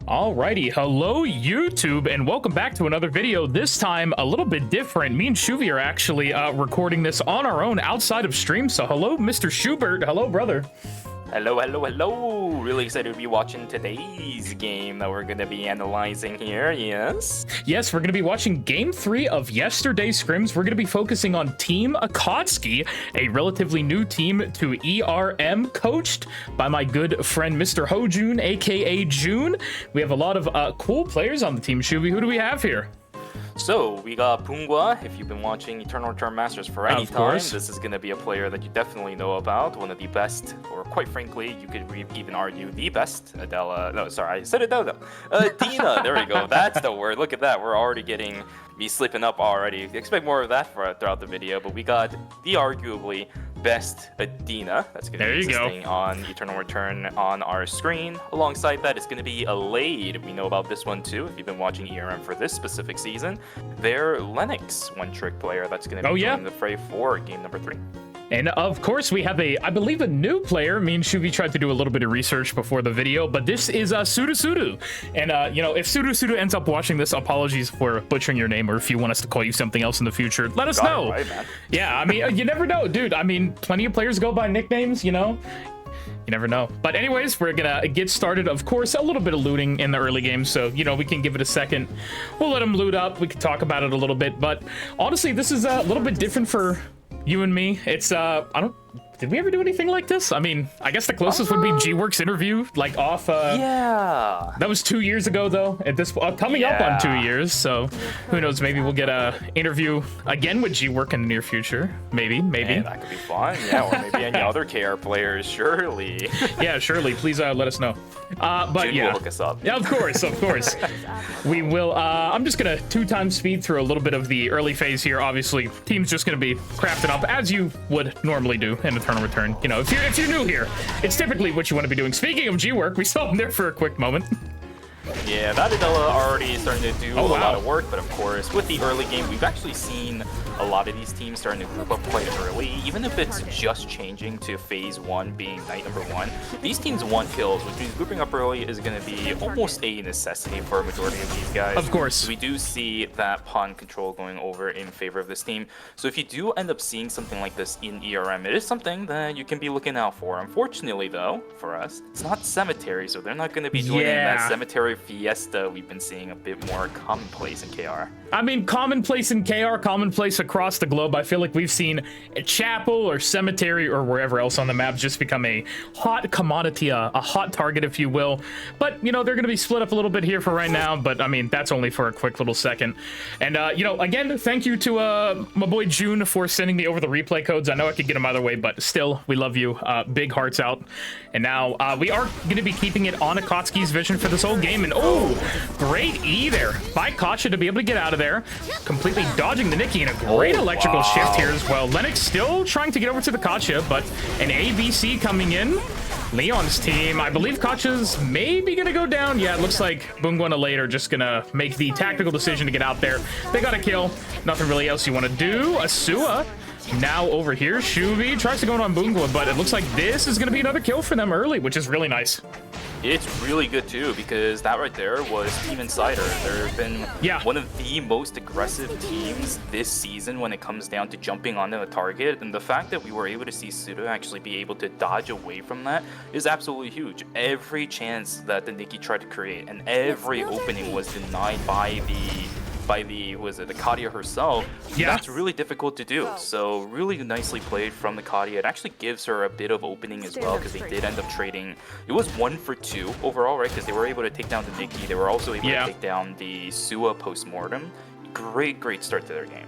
Alrighty, hello YouTube, and welcome back to another video. This time a little bit different. Me and Shuvi are actually recording this on our own outside of stream. So hello, Mr. Schubert. Hello, brother. Hello, hello, hello! Really excited to be watching today's game that we're going to be analyzing here, yes? Yes, we're going to be watching Game 3 of yesterday's scrims. We're going to be focusing on Team Akatsuki, a relatively new team to ERM, coached by my good friend Mr. Hojun, aka June. We have a lot of cool players on the team. Shuvi, who do we have here? So, we got Pungwa. If you've been watching Eternal Return Masters for any time, this is going to be a player that you definitely know about. One of the best, or quite frankly, you could even argue the best. Adela, no, sorry, I said Adela. Dina, there we go. That's the word. Look at that. We're already getting me slipping up already. Expect more of that throughout the video, but we got the arguably best Adina. That's going to be existing on Eternal Return on our screen. Alongside that, it's going to be Alade. We know about this one too, if you've been watching ERM for this specific season. They're Lennox, one-trick player that's going to be joining the fray for game number 3. And of course, we have I believe a new player. Me and Shuvi tried to do a little bit of research before the video, but this is Sudu. And, you know, if Sudu ends up watching this, apologies for butchering your name, or if you want us to call you something else in the future, let us know. Right, man. Yeah, I mean, you never know, dude. I mean, plenty of players go by nicknames, you know? You never know. But anyways, we're gonna get started. Of course, a little bit of looting in the early game, so, you know, we can give it a second. We'll let them loot up. We can talk about it a little bit. But honestly, this is a little bit different for you and me. It's did we ever do anything like this? I mean, I guess the closest would be G-Work's interview, like off yeah, that was 2 years ago though. At this coming up on 2 years, so who knows, maybe we'll get a interview again with G-Work in the near future. Maybe Man, that could be fun. Yeah, or maybe any other KR players, surely. Yeah, surely, please let us know. But June yeah, will hook us up. Yeah, of course we will. I'm just gonna 2x speed through a little bit of the early phase here. Obviously, team's just gonna be crafted up as you would normally do in Eternal Return. You know, if you're new here, it's typically what you want to be doing. Speaking of G-Work, we saw him there for a quick moment. Yeah, that Adela already starting to do a lot of work, but of course, with the early game, we've actually seen a lot of these teams starting to group up quite early, even if it's just changing to phase 1 being night number 1. These teams want kills, which means grouping up early is going to be almost a necessity for a majority of these guys. Of course. So we do see that pawn control going over in favor of this team. So if you do end up seeing something like this in ERM, it is something that you can be looking out for. Unfortunately, though, for us, it's not Cemetery, so they're not going to be joining that Cemetery Fiesta we've been seeing a bit more commonplace in KR. I mean, commonplace in KR, commonplace across the globe. I feel like we've seen a chapel or cemetery or wherever else on the map just become a hot commodity, a hot target, if you will. But, you know, they're going to be split up a little bit here for right now. But, I mean, that's only for a quick little second. And, you know, again, thank you to my boy June for sending me over the replay codes. I know I could get them either way, but still, we love you. Big hearts out. And now we are going to be keeping it on Akatsuki's vision for this whole game. And, oh, great E there by Kacha to be able to get out of there. Completely dodging the Nikki, and a great electrical shift here as well. Lennox still trying to get over to the Kacha, but an ABC coming in. Leon's team, I believe Kacha's maybe gonna go down. Yeah, it looks like Bungwa and Alade are just gonna make the tactical decision to get out there. They got a kill. Nothing really else you want to do. Asua now over here. Shuvi tries to go on Bungwa, but it looks like this is gonna be another kill for them early, which is really nice. It's really good too, because that right there was Team Insider. They've been one of the most aggressive teams this season when it comes down to jumping onto a target, and the fact that we were able to see Sudo actually be able to dodge away from that is absolutely huge. Every chance that the Nikki tried to create and every opening was denied by the Katia herself. That's really difficult to do. So really nicely played from the Katia. It actually gives her a bit of opening as well, because they did end up trading. It was 1 for 2 overall, right? Because they were able to take down the Nikki. They were also able to take down the Sua post-mortem. Great start to their game.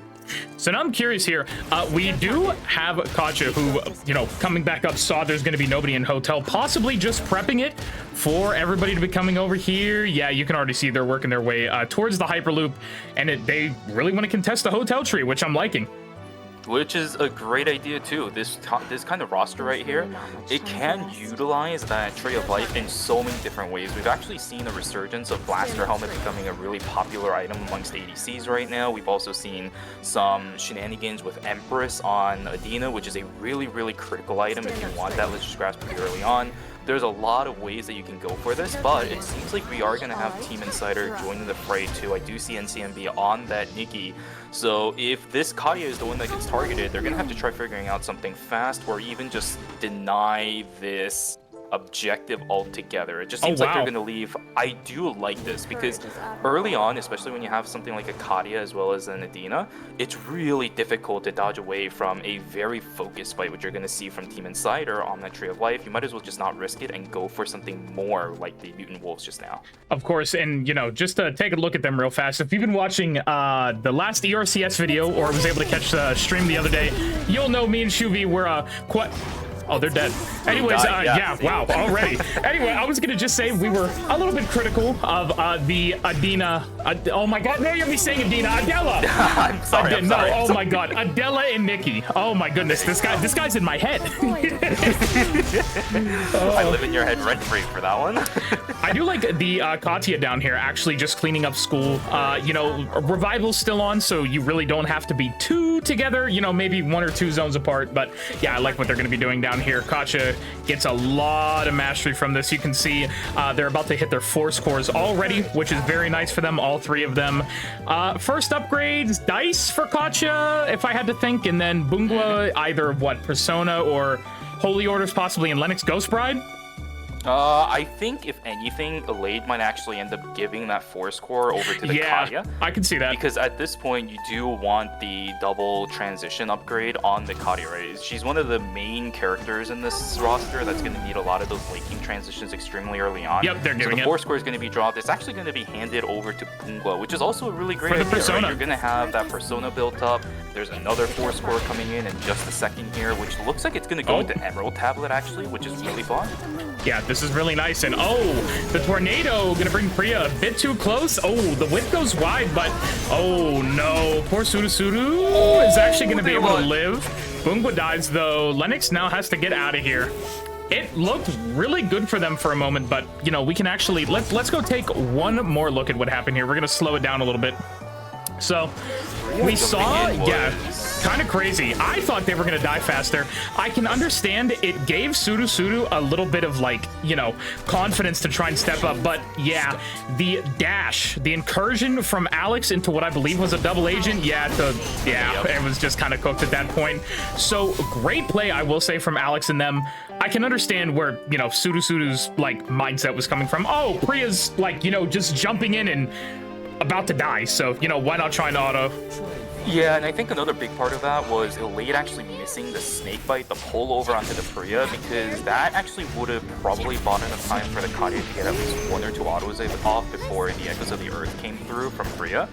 So now I'm curious here. We do have Kacha who, you know, coming back up, saw there's going to be nobody in hotel, possibly just prepping it for everybody to be coming over here. Yeah, you can already see they're working their way towards the Hyperloop, and they really want to contest the hotel tree, which I'm liking. Which is a great idea too. This kind of roster right here, it can utilize that Tree of Life in so many different ways. We've actually seen a resurgence of Blaster Helmet becoming a really popular item amongst ADCs right now. We've also seen some shenanigans with Empress on Adina, which is a really critical item if you want that. Let's just grasp pretty early on. there's a lot of ways that you can go for this, but it seems like we are going to have Team Insider joining the fray too. I do see NCMB on that Nikki. So if this Kadia is the one that gets targeted, they're going to have to try figuring out something fast or even just deny this objective altogether. It just seems like they're going to leave. I do like this because early on, especially when you have something like a Kadia as well as an Adina, it's really difficult to dodge away from a very focused fight, which you're going to see from Team Insider on that Tree of Life. You might as well just not risk it and go for something more like the Mutant Wolves just now. Of course, and you know, just to take a look at them real fast, if you've been watching the last ERCS video or was able to catch the stream the other day, you'll know me and Shuvi were quite... Oh, they're dead. Anyways, yeah, wow, already. Anyway, I was gonna just say we were a little bit critical of the Adina. Oh my God, no, you're me saying Adina, Adela. I'm sorry. No, oh my God, Adela and Nikki. Oh my goodness, this guy's in my head. I live in your head rent free for that one. I do like the Katya down here actually just cleaning up school. You know, Revival's still on, so you really don't have to be too together. You know, maybe 1 or 2 zones apart. But yeah, I like what they're gonna be doing down here. Katya gets a lot of mastery from this. You can see they're about to hit their force cores already, which is very nice for them, all 3 of them. First upgrades, Dice for Katya, if I had to think, and then Bungwa, either what, Persona or Holy Orders, possibly in Lennox Ghost Bride. I think, if anything, Elade might actually end up giving that force core over to the Kadia. I can see that. Because at this point, you do want the double transition upgrade on the Kadia, right? She's one of the main characters in this roster that's going to need a lot of those linking transitions extremely early on. Yep, they're giving it. So the force core is going to be dropped. It's actually going to be handed over to Pungwa, which is also a really great idea, Persona. Right? You're going to have that Persona built up. There's another force core coming in just a second here, which looks like it's going to go into Emerald Tablet, actually, which is really fun. Yeah, this is really nice. And the tornado gonna bring Priya a bit too close. Oh, the whip goes wide, but oh no, poor Surusuru is actually gonna be able to live. Bungwa dies though. Lennox now has to get out of here. It looked really good for them for a moment, but you know, we can actually let's go take one more look at what happened here. We're gonna slow it down a little bit. So we saw, kind of crazy. I thought they were gonna die faster. I can understand it gave Surusuru a little bit of, like, you know, confidence to try and step up, but yeah, the dash, the incursion from Alex into what I believe was a double agent, it was just kind of cooked at that point. So great play, I will say, from Alex and them. I can understand where, you know, Surusuru's like mindset was coming from. Oh, Priya's like, you know, just jumping in and about to die, so you know, why not try an auto? Yeah, and I think another big part of that was Elade actually missing the snake bite, the pull over onto the Priya, because that actually would have probably bought enough time for the Kadia to get at least 1 or 2 autos off before the Echoes of the Earth came through from Priya.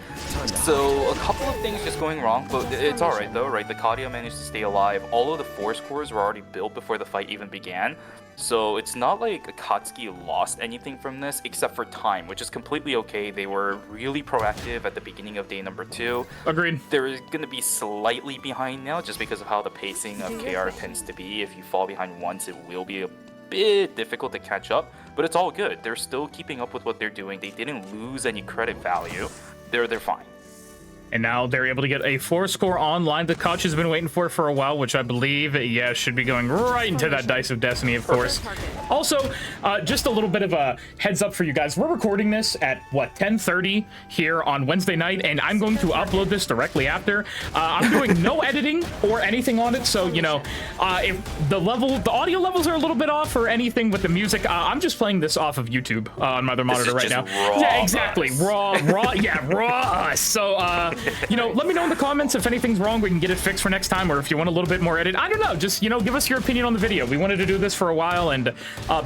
So a couple of things just going wrong, but it's alright though, right? The Kadia managed to stay alive. All of the force cores were already built before the fight even began. So it's not like Akatsuki lost anything from this except for time, which is completely okay. They were really proactive at the beginning of day number 2. Agreed. They're going to be slightly behind now just because of how the pacing of KR tends to be. If you fall behind once, it will be a bit difficult to catch up, but it's all good. They're still keeping up with what they're doing. They didn't lose any credit value. They're fine. And now they're able to get a force core online that Koch has been waiting for a while, which I believe, yeah, should be going right into that Dice of Destiny, of course. Also, just a little bit of a heads up for you guys. We're recording this at, what, 10:30 here on Wednesday night, and I'm going to upload this directly after. I'm doing no editing or anything on it, so, you know, if the audio levels are a little bit off or anything with the music, I'm just playing this off of YouTube on my other monitor right now. Yeah, exactly. Raw, raw. So, you know, let me know in the comments if anything's wrong. We can get it fixed for next time, or if you want a little bit more edit. I don't know. Just, you know, give us your opinion on the video. We wanted to do this for a while, and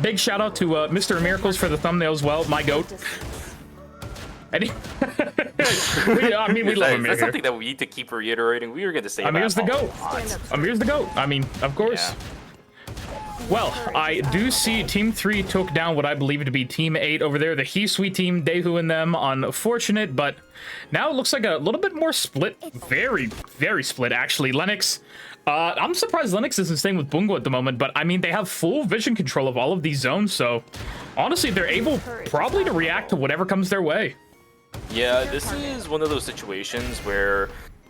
big shout out to Mr. Ameericles for the thumbnail as well. My goat. I mean, we love Amir. That's something that we need to keep reiterating. We were going to say Amir's the goat. Amir's the goat. I mean, of course. Yeah. Well, I do see Team 3 took down what I believe to be Team 8 over there. The He-Sweet team, Daehu and them, unfortunate, but now it looks like a little bit more split. Very, very split, actually. Lennox, I'm surprised Lennox isn't staying with Bungo at the moment, but I mean, they have full vision control of all of these zones, so honestly, they're able probably to react to whatever comes their way. Yeah, this is one of those situations where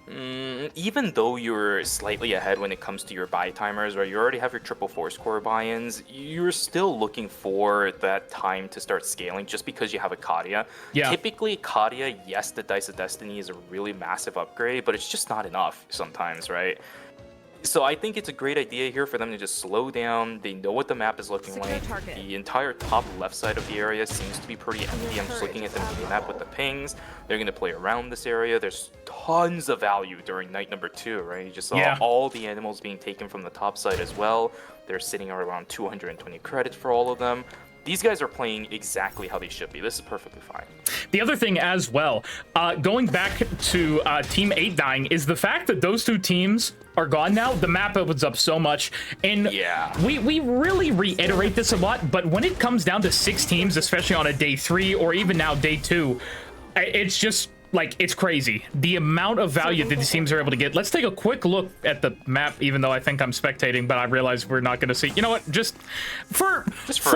Even though you're slightly ahead when it comes to your buy timers, right? You already have your triple force core buy-ins. You're still looking for that time to start scaling just because you have a Kadia. Yeah. Typically, Kadia, yes, the Dice of Destiny is a really massive upgrade, but it's just not enough sometimes, right? So I think it's a great idea here for them to just slow down. They know what the map is looking like. The entire top left side of the area seems to be pretty empty. I'm just looking at the map with the pings. They're going to play around this area. There's tons of value during night number 2, right? You just saw all the animals being taken from the top side as well. They're sitting around 220 credits for all of them. These guys are playing exactly how they should be. This is perfectly fine. The other thing as well, going back to Team 8 dying, is the fact that those two teams are gone now. The map opens up so much, and we really reiterate this a lot, but when it comes down to 6 teams, especially on a day 3 or even now day 2, it's just like, it's crazy the amount of value that these teams are able to get. Let's take a quick look at the map, even though I think I'm spectating, but I realize we're not going to see. You know what? Just for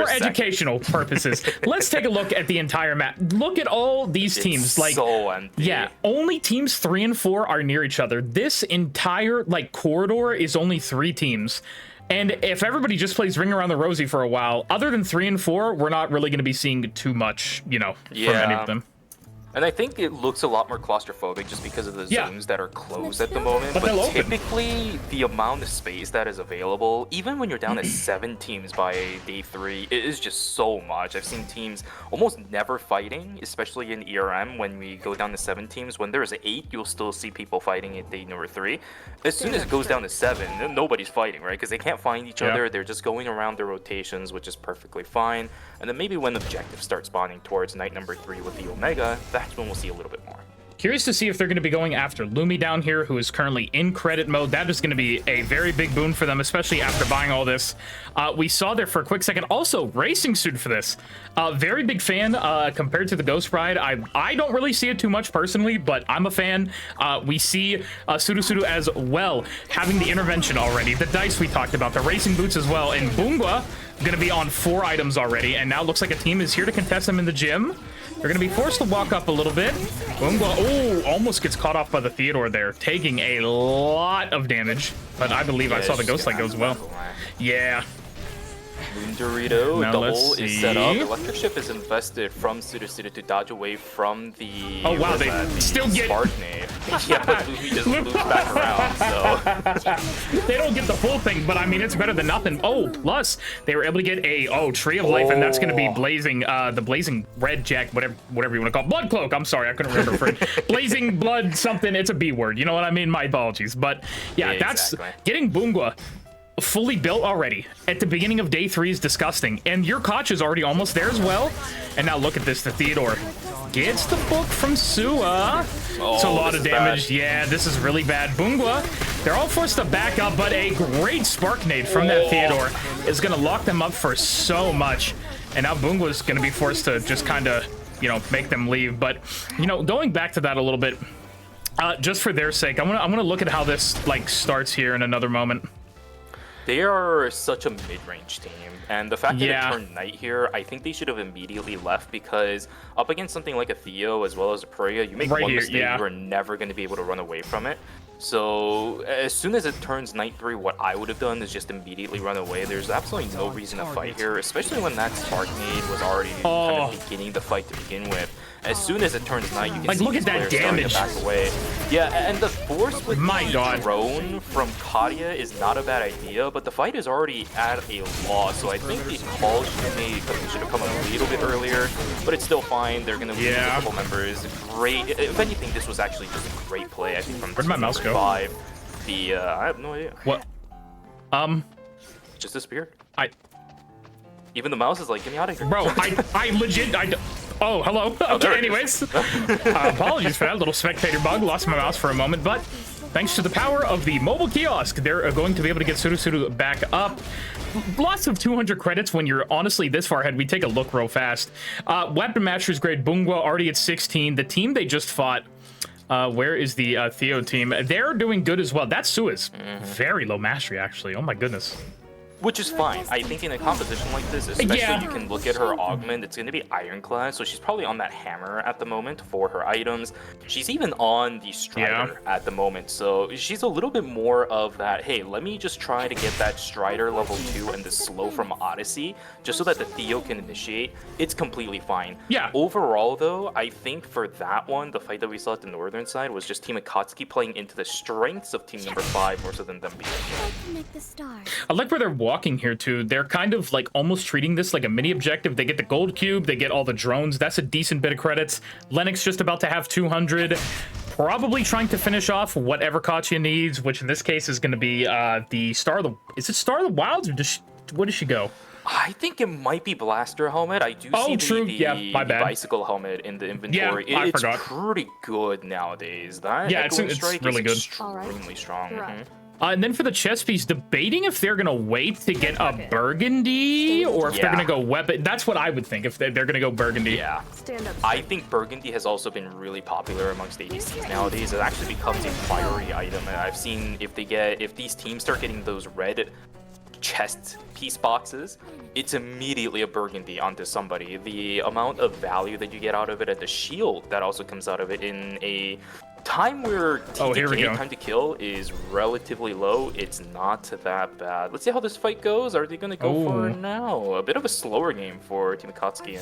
educational purposes, let's take a look at the entire map. Look at all these teams. Like, so empty. Yeah, only teams 3 and 4 are near each other. This entire like corridor is only 3 teams. And if everybody just plays Ring Around the Rosie for a while, other than 3 and 4, we're not really going to be seeing too much, you know, from any of them. And I think it looks a lot more claustrophobic just because of the zones that are closed at the moment. But typically, the amount of space that is available, even when you're down to 7 teams by day 3, it is just so much. I've seen teams almost never fighting, especially in ERM. When we go down to 7 teams, when there's 8, you'll still see people fighting at day number 3. As soon as it goes down to 7, then nobody's fighting, right? Because they can't find each other. They're just going around their rotations, which is perfectly fine. And then maybe when objectives start spawning towards night number 3 with the Omega, that's when we'll see a little bit more. Curious to see if they're going to be going after Lumi down here, who is currently in credit mode. That is going to be a very big boon for them, especially after buying all this. We saw there for a quick second. Also, Racing Suit for this. Very big fan compared to the Ghost Bride. I don't really see it too much personally, but I'm a fan. We see Sudu as well, having the intervention already. The dice we talked about, the racing boots as well. And Bungwa going to be on 4 items already, and now looks like a team is here to contest them in the gym. They're going to be forced to walk up a little bit. Bungwa, oh, almost gets caught off by the Theodore there, taking a lot of damage. But I believe I saw the Ghost Light go as well. Yeah. Moon Dorito double is set up. Electric Ship is invested from Suda to dodge away from the. Oh wow, they still get Sparknade. Yeah, but Luffy just loops back around, so they don't get the full thing, but I mean it's better than nothing. Oh, plus they were able to get a Tree of Life, and that's going to be blazing the blazing red jack, whatever you want to call it. Blood cloak. I'm sorry, I couldn't remember for it. Blazing blood something. It's a B word. You know what I mean? My apologies, but yeah, that's getting Bungwa fully built already at the beginning of day 3 is disgusting, and your Koch is already almost there as well. And now look at this, the Theodore gets the book from Sua. It's a lot of damage. Yeah, this is really bad. Bungwa, they're all forced to back up, but a great Sparknade from that Theodore is going to lock them up for so much. And now Bungwa's going to be forced to just kind of, you know, make them leave. But, you know, going back to that a little bit, just for their sake, I'm gonna look at how this like starts here in another moment. They are such a mid-range team, and the fact that it turned night here, I think they should have immediately left, because up against something like a Theo as well as a Priya, you make one mistake, you are never going to be able to run away from it. So as soon as it turns night 3, what I would have done is just immediately run away. There's absolutely no reason to fight here, especially when that Sparknade was already kind of beginning the fight to begin with. As soon as it turns night, you can see look at that damage. Back away. Yeah, and the force with the drone from Kadia is not a bad idea, but the fight is already at a loss, so I think the call should have come a little bit earlier, but it's still fine. They're going to lose a couple members. Great. If anything, this was actually just a great play, I think, from Where'd my mouse go? I have no idea. What? Just disappeared. Even the mouse is like, get me out of here. Bro, I legit, oh, hello. Okay, anyways. Apologies for that little spectator bug. Lost my mouse for a moment, but thanks to the power of the mobile kiosk, they're going to be able to get Sudu back up. Lots of 200 credits when you're honestly this far ahead. We take a look real fast. Weapon Master's grade, Bungwa already at 16. The team they just fought, where is the Theo team? They're doing good as well. That's Sua's very low mastery, actually. Oh my goodness. Which is fine. I think in a composition like this, especially you can look at her augment, it's going to be Ironclad, so she's probably on that hammer at the moment for her items. She's even on the Strider at the moment, so she's a little bit more of that, hey, let me just try to get that Strider level 2 and the slow from Odyssey, just so that the Theo can initiate. It's completely fine. Yeah. Overall, though, I think for that one, the fight that we saw at the northern side was just Team Akatsuki playing into the strengths of Team number 5 more so than them being I like where they're walking here too. They're kind of like almost treating this like a mini objective. They get the gold cube, they get all the drones. That's a decent bit of credits. Lennox just about to have 200. Probably trying to finish off whatever Katya needs, which in this case is going to be the Star of the... Is it Star of the Wilds or where does she go? I think it might be Blaster Helmet. I do see the bicycle helmet in the inventory. Yeah, it's pretty good nowadays. That it's really good. Extremely strong. And then for the chess piece, debating if they're going to wait to get a Burgundy or if they're going to go weapon. That's what I would think, if they're going to go Burgundy. Yeah. I think Burgundy has also been really popular amongst ADCs nowadays. It actually becomes a fiery item. And I've seen if these teams start getting those red chest piece boxes, it's immediately a Burgundy onto somebody. The amount of value that you get out of it and the shield that also comes out of it in a time where TTK, time to kill, is relatively low, it's not that bad. Let's see how this fight goes. Are they going to go for it now? A bit of a slower game for Team Akatsuki.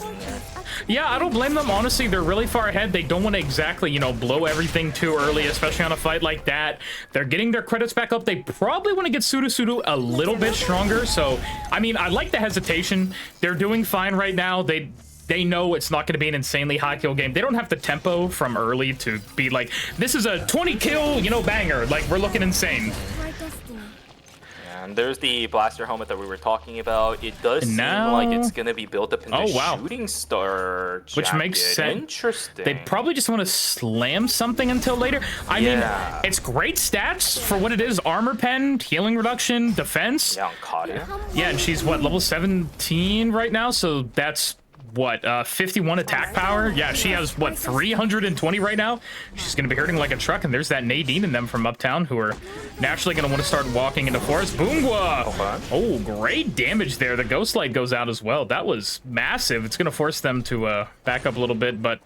Yeah, I don't blame them. Honestly, they're really far ahead. They don't want to exactly, blow everything too early, especially on a fight like that. They're getting their credits back up. They probably want to get Sudo a little bit stronger. So, I mean, I like the hesitation. They're doing fine right now. They know it's not going to be an insanely high kill game. They don't have the tempo from early to be like, this is a 20 kill, banger. Like, we're looking insane. And there's the blaster helmet that we were talking about. It does seem like it's going to be built up in the shooting star jacket. Which makes sense. Interesting. They probably just want to slam something until later. I mean, it's great stats for what it is. Armor pen, healing reduction, defense. Yeah, on Katya. Yeah, and she's, what, level 17 right now? So that's... what, 51 attack power? Yeah, she has, what, 320 right now? She's going to be hurting like a truck, and there's that Nadine in them from Uptown who are naturally going to want to start walking into forest. Boomgwa! Oh, great damage there. The Ghost Light goes out as well. That was massive. It's going to force them to back up a little bit, but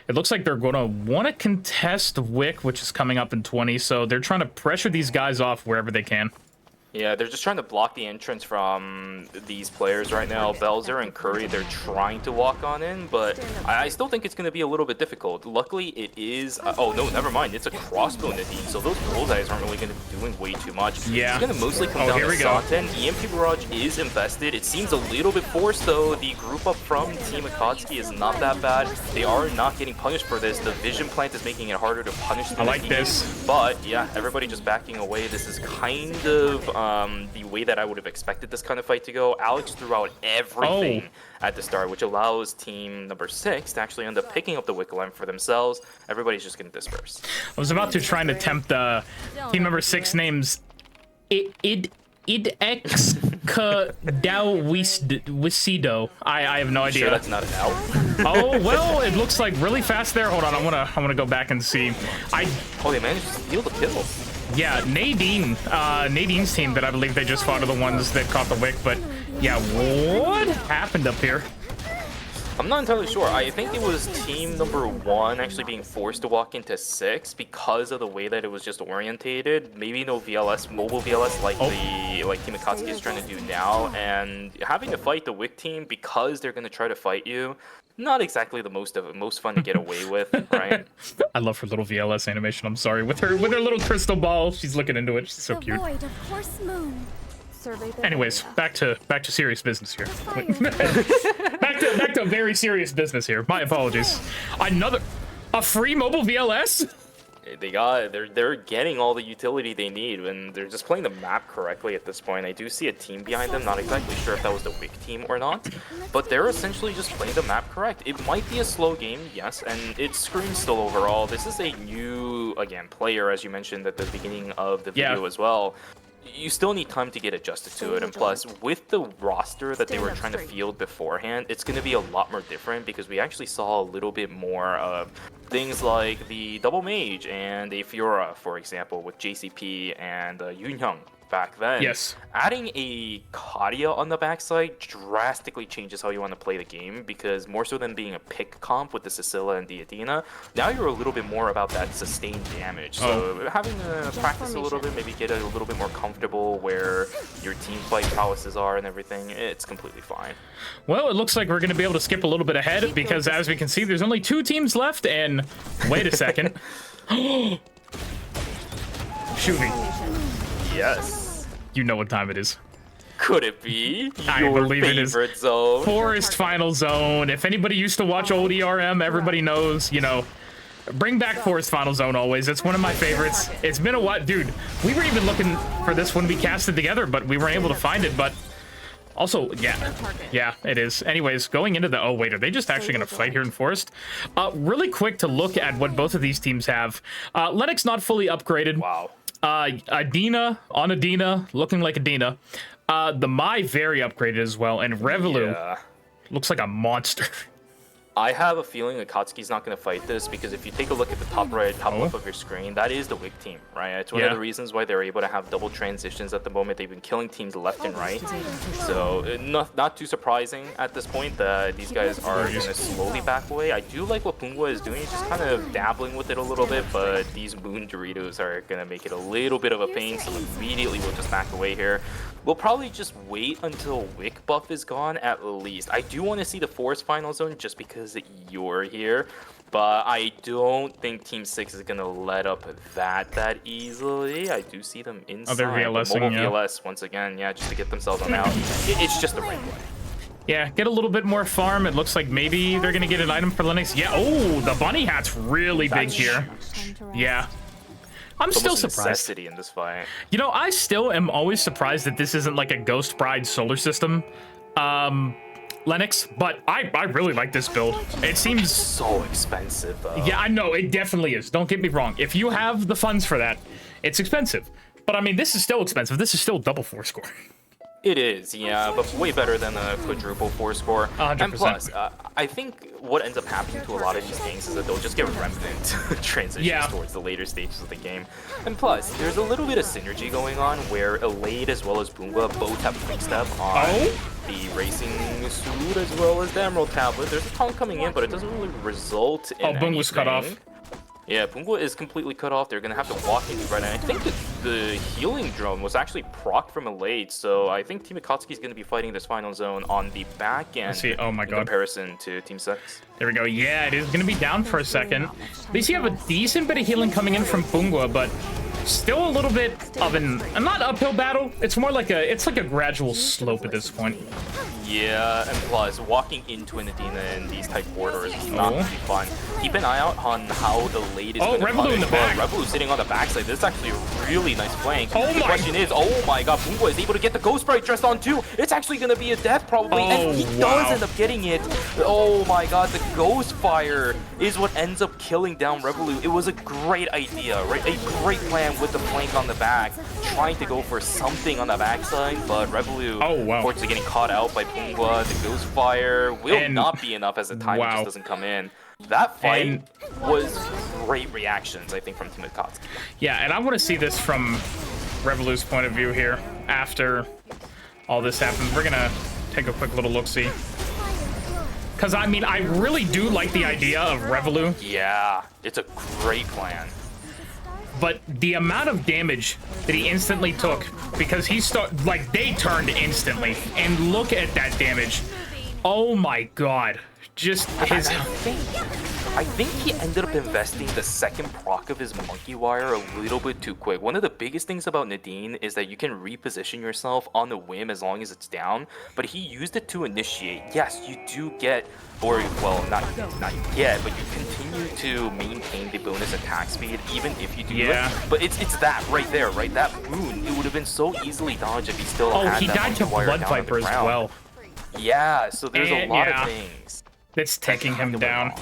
it looks like they're going to want to contest Wick, which is coming up in 20, so they're trying to pressure these guys off wherever they can. Yeah, they're just trying to block the entrance from these players right now. Belzer and Curry, they're trying to walk on in, but I still think it's going to be a little bit difficult. Luckily, it is... oh, no, never mind. It's a crossbow Nadine, so those bullseyes aren't really going to be doing way too much. Yeah. It's going to mostly come down to Satan. EMP Barrage is invested. It seems a little bit forced, though. The group up from Team Akatsuki is not that bad. They are not getting punished for this. The Vision Plant is making it harder to punish the this. But, yeah, everybody just backing away. This is kind of... the way that I would have expected this kind of fight to go. Alex threw out everything at the start, which allows team number 6 to actually end up picking up the Wick Lamp for themselves. Everybody's just going to disperse. I was about to try to tempt team number 6 names Idx Wisido. I have no idea. Sure that's not an L? Oh, well, it looks like really fast there. Hold on, I wanna go back and see. Oh, they managed to steal the kill. Yeah, Nadine's team that I believe they just fought are the ones that caught the Wick, but yeah, what happened up here? I'm not entirely sure. I think it was team number 1 actually being forced to walk into 6 because of the way that it was just orientated. Maybe no VLS, mobile VLS like Team Akatsuki is trying to do now, and having to fight the Wick team because they're going to try to fight you. Not exactly the most fun to get away with, right? I love her little VLS animation. I'm sorry, with her little crystal ball, she's looking into it. She's so cute. Anyways, back to serious business here. back to very serious business here. My apologies. A free mobile VLS? They're getting all the utility they need, and they're just playing the map correctly at this point. I do see a team behind them, not exactly sure if that was the Wick team or not, but they're essentially just playing the map correct. It might be a slow game, yes, and it screams still overall. This is a new, again, player, as you mentioned at the beginning of the video as well. You still need time to get adjusted to it, and plus, with the roster that they were trying to field beforehand, it's going to be a lot more different because we actually saw a little bit more of things like the Double Mage and a Fiora, for example, with JCP and Yoonhyung back then. Yes. Adding a Kadia on the backside drastically changes how you want to play the game, because more so than being a pick comp with the Cecilia and the Adina, now you're a little bit more about that sustained damage. So having to practice a little bit, maybe get a little bit more comfortable where your team fight prowesses are and everything, it's completely fine. Well, it looks like we're going to be able to skip a little bit ahead, because as we can see, there's only 2 teams left, and wait a second. Shuvi. Yes. You know what time it is. Could it be I your believe it is. favorite zone? Forest Final Zone. If anybody used to watch old ERM, everybody knows, you know, bring back Forest Final Zone always. It's one of my favorites. It's been a while. Dude, we were even looking for this when we casted together, but we weren't able to find it. But also, yeah, it is. Anyways, going into the... Oh, wait, are they just actually going to fight here in Forest? Really quick to look at what both of these teams have. Lennox not fully upgraded. Wow. Adina on Adina, looking like Adina. The Mai very upgraded as well, and Revolu looks like a monster. I have a feeling Akatsuki's not going to fight this, because if you take a look at the top right, top left of your screen, that is the weak team, right? It's one of the reasons why they're able to have double transitions at the moment. They've been killing teams left and right. So not too surprising at this point that these guys are going to slowly back away. I do like what Pungwa is doing, just kind of dabbling with it a little bit, but these Moon Doritos are going to make it a little bit of a pain, so immediately we'll just back away here. We'll probably just wait until Wick buff is gone at least. I do want to see the Forest Final Zone just because you're here, but I don't think Team 6 is going to let up that easily. I do see them inside. They're VLSing, mobile VLS once again, just to get themselves on out. It's just the right play. Yeah, get a little bit more farm. It looks like maybe they're going to get an item for Lennox. Yeah, oh, the bunny hat's really big here. Yeah. I'm still surprised. In this fight. You know, I still am always surprised that this isn't like a Ghost Bride solar system Lennox, but I really like this build. It seems so expensive though. Yeah, I know, it definitely is. Don't get me wrong. If you have the funds for that, it's expensive. But I mean, this is still expensive. This is still double 4 score. It is, yeah, but way better than a quadruple 4 score. 100%. And plus, I think what ends up happening to a lot of these gangs is that they'll just get remnant transitions towards the later stages of the game. And plus, there's a little bit of synergy going on where Elade as well as Boomba both have quick step on the racing suit as well as the Emerald Tablet. There's a taunt coming in, but it doesn't really result in Boom was cut off. Yeah, Pungwa is completely cut off. They're going to have to walk into right now. I think that the healing drone was actually proc from Elade, so I think Team Akatsuki is going to be fighting this final zone on the back end in comparison to Team 6. There we go. Yeah, it is going to be down for a second. At least you have a decent bit of healing coming in from Pungwa, but still a little bit of not uphill battle. It's more like it's like a gradual slope at this point. Yeah, and plus, walking into an Adina in these type corridors is not going to be fun. Keep an eye out on how the late is going to Revolu in the back. Revolu sitting on the backside. This is actually a really nice flank. The question is, oh my god, Pungwa is able to get the Ghost Sprite dressed on too. It's actually going to be a death probably, and he does end up getting it. Oh my god, the Ghost Fire is what ends up killing down Revolu. It was a great idea, right? A great plan with the flank on the back, trying to go for something on the backside, but Revolu, unfortunately getting caught out by Pungwa. The Ghost Fire will not be enough as the time just doesn't come in. That fight was great reactions, I think, from Team Akatsuki. Yeah, and I want to see this from Revolu's point of view here after all this happens. We're going to take a quick little look-see. Because, I mean, I really do like the idea of Revolu. Yeah, it's a great plan. But the amount of damage that he instantly took, because they turned instantly, and look at that damage. Oh my god. Just his... I think he ended up investing the second proc of his Monkey Wire a little bit too quick. One of the biggest things about Nadine is that you can reposition yourself on the whim as long as it's down, but he used it to initiate. Yes, you do get, or well, not yet, but you continue to maintain the bonus attack speed even if you do it. But it's that right there, right? That rune, it would have been so easily dodged if he still had he that died to Monkey Wire Blood down Viper as well. Yeah, so there's a lot of things that's taking him down.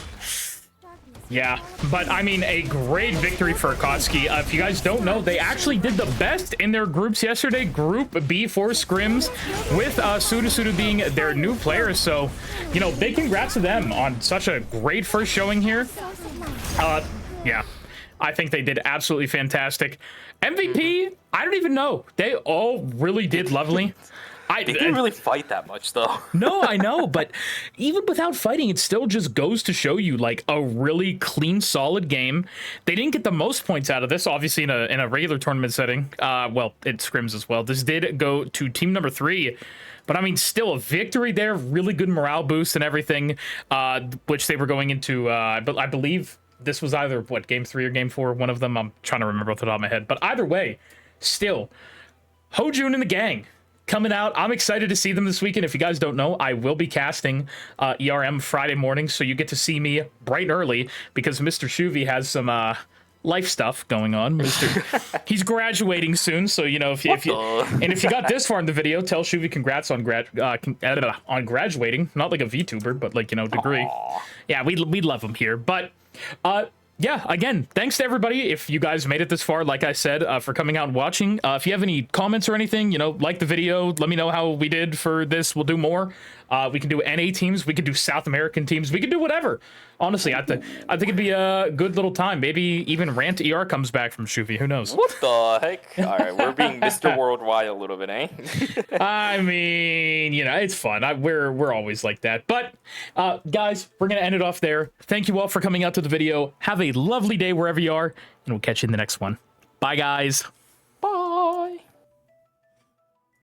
Yeah, but I mean, a great victory for Akatsuki. If you guys don't know, they actually did the best in their groups yesterday. Group B for scrims, with Suda being their new player. So, you know, big congrats to them on such a great first showing here. Yeah, I think they did absolutely fantastic. MVP, I don't even know. They all really did lovely. They didn't really fight that much, though. No, I know, but even without fighting, it still just goes to show you, like, a really clean, solid game. They didn't get the most points out of this, obviously, in a regular tournament setting. Well, it scrims as well. This did go to team number 3, but, I mean, still a victory there. Really good morale boost and everything, which they were going into, I believe this was either, what, game 3 or game 4? One of them, I'm trying to remember off the top of my head. But either way, still, Hojun and the gang coming out. I'm excited to see them this weekend. If you guys don't know, I will be casting ERM Friday morning, so you get to see me bright and early because Mr. Shuvi has some life stuff going on. He's graduating soon, so you know if you got this far in the video, tell Shuvi congrats on graduating. Not like a VTuber, but like, you know, degree. Aww. Yeah, we love him here, but. Yeah, again, thanks to everybody. If you guys made it this far, like I said, for coming out and watching. If you have any comments or anything, you know, like the video, let me know how we did for this. We'll do more. We can do NA teams. We can do South American teams. We can do whatever. Honestly, I think it'd be a good little time. Maybe even Rant ER comes back from Shuvi. Who knows? What the heck? All right, we're being Mr. Worldwide a little bit, eh? I mean, you know, it's fun. We're always like that. But, guys, we're going to end it off there. Thank you all for coming out to the video. Have a lovely day wherever you are, and we'll catch you in the next one. Bye, guys.